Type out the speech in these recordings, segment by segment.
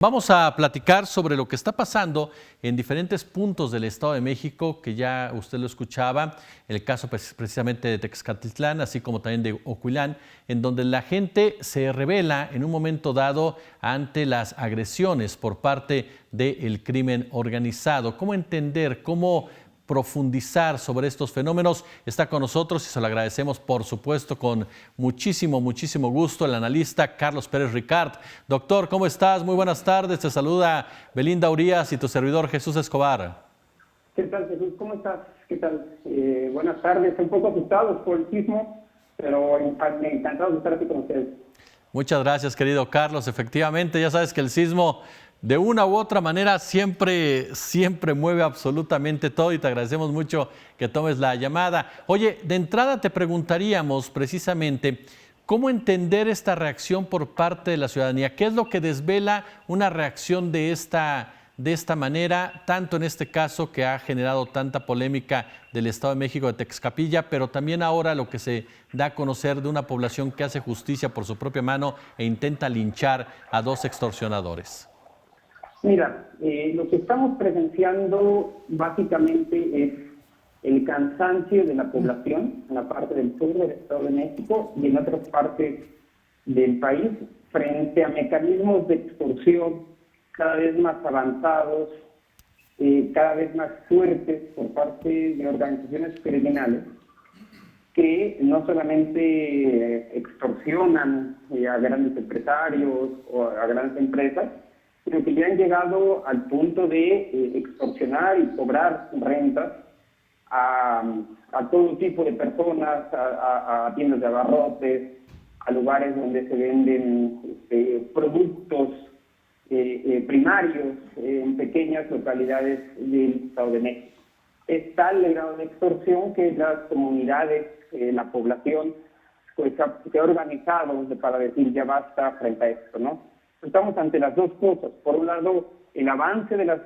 Vamos a platicar sobre lo que está pasando en diferentes puntos del Estado de México, que ya usted lo escuchaba, el caso precisamente de Texcatitlán, así como también de Ocotlán, en donde la gente se rebela en un momento dado ante las agresiones por parte del crimen organizado. ¿Cómo entender, cómo profundizar sobre estos fenómenos? Está con nosotros y se lo agradecemos, por supuesto, con muchísimo gusto, el analista Carlos Pérez Ricart. Doctor, ¿cómo estás? Muy buenas tardes. Te saluda Belinda Urías y tu servidor Jesús Escobar. ¿Qué tal, Jesús? ¿Cómo estás? ¿Qué tal? Buenas tardes. Un poco asustados por el sismo, pero encantados de estar aquí con ustedes. Muchas gracias, querido Carlos. Efectivamente, ya sabes que el sismo de una u otra manera siempre mueve absolutamente todo y te agradecemos mucho que tomes la llamada. Oye, de entrada te preguntaríamos precisamente cómo entender esta reacción por parte de la ciudadanía. ¿Qué es lo que desvela una reacción de esta manera, tanto en este caso que ha generado tanta polémica del Estado de México, de Texcapilla, pero también ahora lo que se da a conocer de una población que hace justicia por su propia mano e intenta linchar a dos extorsionadores? Mira, lo que estamos presenciando básicamente es el cansancio de la población en la parte del sur del Estado de México y en otras partes del país frente a mecanismos de extorsión cada vez más avanzados, cada vez más fuertes por parte de organizaciones criminales que no solamente extorsionan a grandes empresarios o a grandes empresas, sino que ya han llegado al punto de extorsionar y cobrar rentas a todo tipo de personas, a tiendas de abarrotes, a lugares donde se venden productos primarios en pequeñas localidades del Estado de México. Es tal el grado de extorsión que las comunidades, la población, pues se ha organizado para decir ya basta frente a esto, ¿no? Estamos ante las dos cosas. Por un lado, el avance de la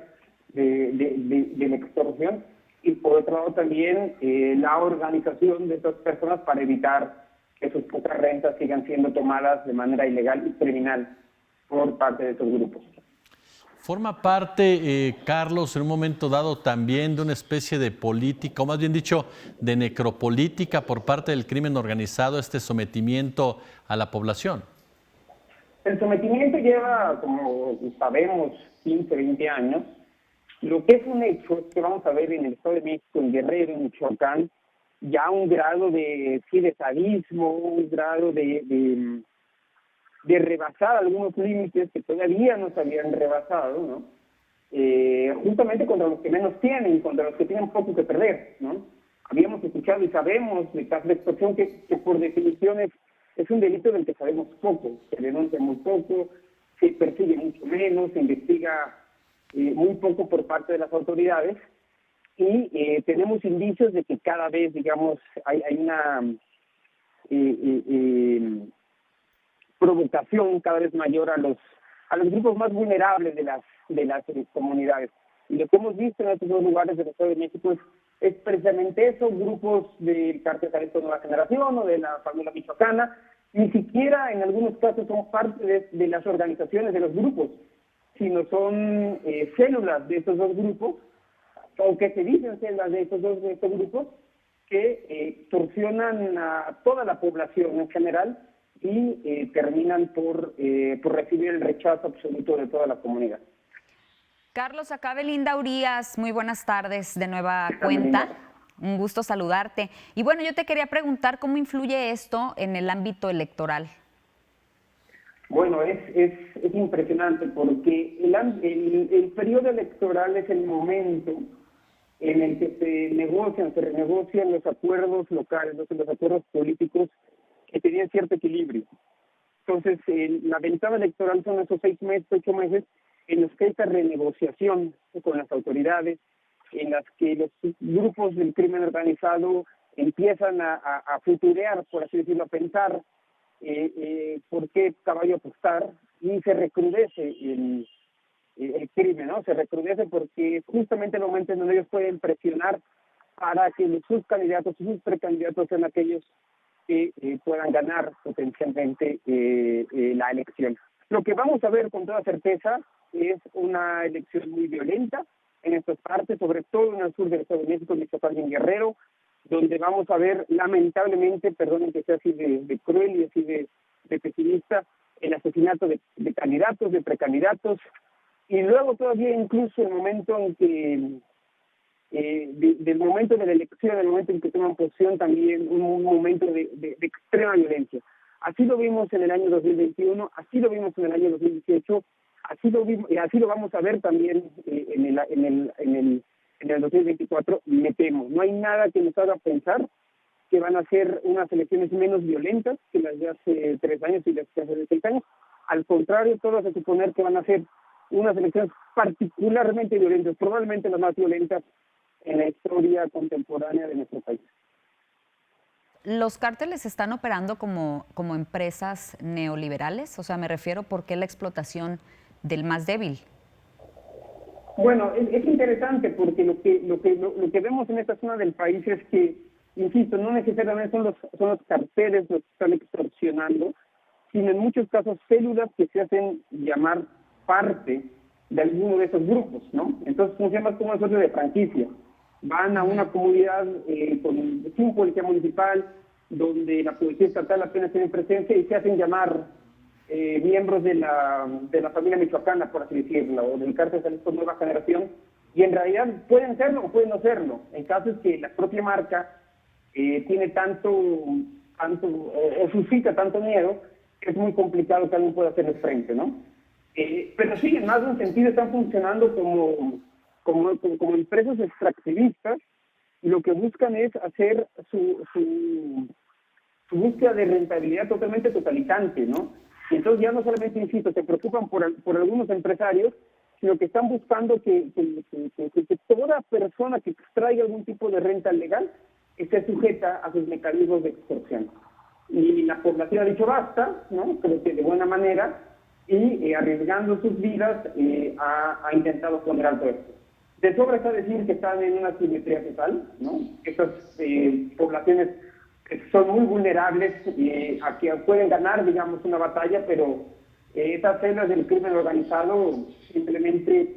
extorsión y por otro lado también la organización de estas personas para evitar que sus pocas rentas sigan siendo tomadas de manera ilegal y criminal por parte de estos grupos. ¿Forma parte, Carlos, en un momento dado también de una especie de política, o más bien dicho, de necropolítica por parte del crimen organizado, este sometimiento a la población? El sometimiento lleva, como sabemos, 15, 20 años. Lo que es un hecho es que vamos a ver en el Estado de México, en Guerrero, en Michoacán, ya un grado de sadismo, un grado de rebasar algunos límites que todavía no se habían rebasado, ¿no? Justamente contra los que menos tienen, contra los que tienen poco que perder, ¿no? Habíamos escuchado y sabemos de casos de extorsión que por definición es un delito del que sabemos poco, se denuncia muy poco, se persigue mucho menos, se investiga muy poco por parte de las autoridades y tenemos indicios de que cada vez, digamos, hay una provocación cada vez mayor a los grupos más vulnerables de las comunidades. Y lo que hemos visto en estos dos lugares del Estado de México es precisamente eso, grupos del Cártel Jalisco Nueva Generación o de la familia michoacana, ni siquiera en algunos casos son parte de las organizaciones de los grupos, sino son células de estos dos grupos, o que se dicen células de estos grupos, que extorsionan a toda la población en general y terminan por recibir el rechazo absoluto de toda la comunidad. Carlos, acá Belinda Urías, muy buenas tardes de nueva cuenta. Un gusto saludarte. Y bueno, yo te quería preguntar cómo influye esto en el ámbito electoral. Bueno, es impresionante porque el periodo electoral es el momento en el que se renegocian los acuerdos locales, los acuerdos políticos que tenían cierto equilibrio. Entonces, la ventana electoral son esos 6 meses, 8 meses, en los que hay esta renegociación con las autoridades, en las que los grupos del crimen organizado empiezan a futurear, por así decirlo, a pensar por qué caballo apostar, y se recrudece el crimen, ¿no? Se recrudece porque justamente en el momento en donde ellos pueden presionar para que sus candidatos, sus precandidatos sean aquellos que puedan ganar potencialmente la elección. Lo que vamos a ver con toda certeza es una elección muy violenta en estas partes, sobre todo en el sur del Estado de México, Michoacán y en Guerrero, donde vamos a ver, lamentablemente, perdonen que sea así de cruel y así de pesimista, el asesinato de candidatos, de precandidatos, y luego todavía incluso el momento en que, del momento de la elección, del momento en que toman posición, también un momento de extrema violencia. Así lo vimos en el año 2021, así lo vimos en el año 2018, así lo vamos a ver también en el 2024, me temo. No hay nada que nos haga pensar que van a ser unas elecciones menos violentas que las de hace 3 años y las de hace 6 años. Al contrario, todo hace suponer que van a ser unas elecciones particularmente violentas, probablemente las más violentas en la historia contemporánea de nuestro país. ¿Los cárteles están operando como empresas neoliberales? O sea, me refiero, ¿por qué la explotación del más débil? Bueno, es interesante porque lo que vemos en esta zona del país es que, insisto, no necesariamente son los carteles los que están extorsionando, sino en muchos casos células que se hacen llamar parte de alguno de esos grupos, ¿no? Entonces funciona como una suerte de franquicia. Van a una comunidad sin policía municipal, donde la policía estatal apenas tiene presencia y se hacen llamar miembros de la familia michoacana, por así decirlo, o del cártel Jalisco Nueva Generación, y en realidad pueden serlo o pueden no serlo. El caso es que la propia marca tiene suscita tanto miedo que es muy complicado que alguien pueda hacerle frente, ¿no? Pero sí, en más de un sentido están funcionando como empresas extractivistas, y lo que buscan es hacer su búsqueda de rentabilidad totalmente totalizante, ¿no? Y entonces ya no solamente, insisto, se preocupan por algunos empresarios, sino que están buscando que toda persona que extraiga algún tipo de renta legal esté sujeta a sus mecanismos de extorsión. Y la población ha dicho basta, ¿no? Creo que de buena manera, y arriesgando sus vidas ha intentado poner alto esto. De sobra está decir que están en una simetría total, ¿no? Estas poblaciones son muy vulnerables a que pueden ganar, digamos, una batalla, pero esas células del crimen organizado simplemente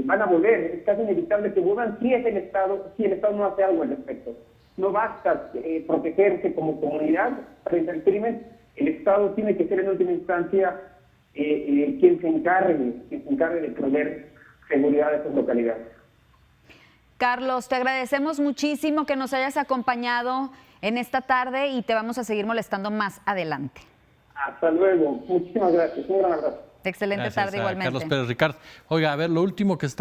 van a volver. Es casi inevitable que vuelvan si el Estado no hace algo al respecto. No basta protegerse como comunidad frente al crimen. El Estado tiene que ser en última instancia quien se encargue de proveer seguridad a estas localidades. Carlos, te agradecemos muchísimo que nos hayas acompañado en esta tarde y te vamos a seguir molestando más adelante. Hasta luego. Muchísimas gracias. Un gran abrazo. Excelente Gracias tarde a igualmente. Carlos Pérez Ricard. Oiga, a ver, lo último que está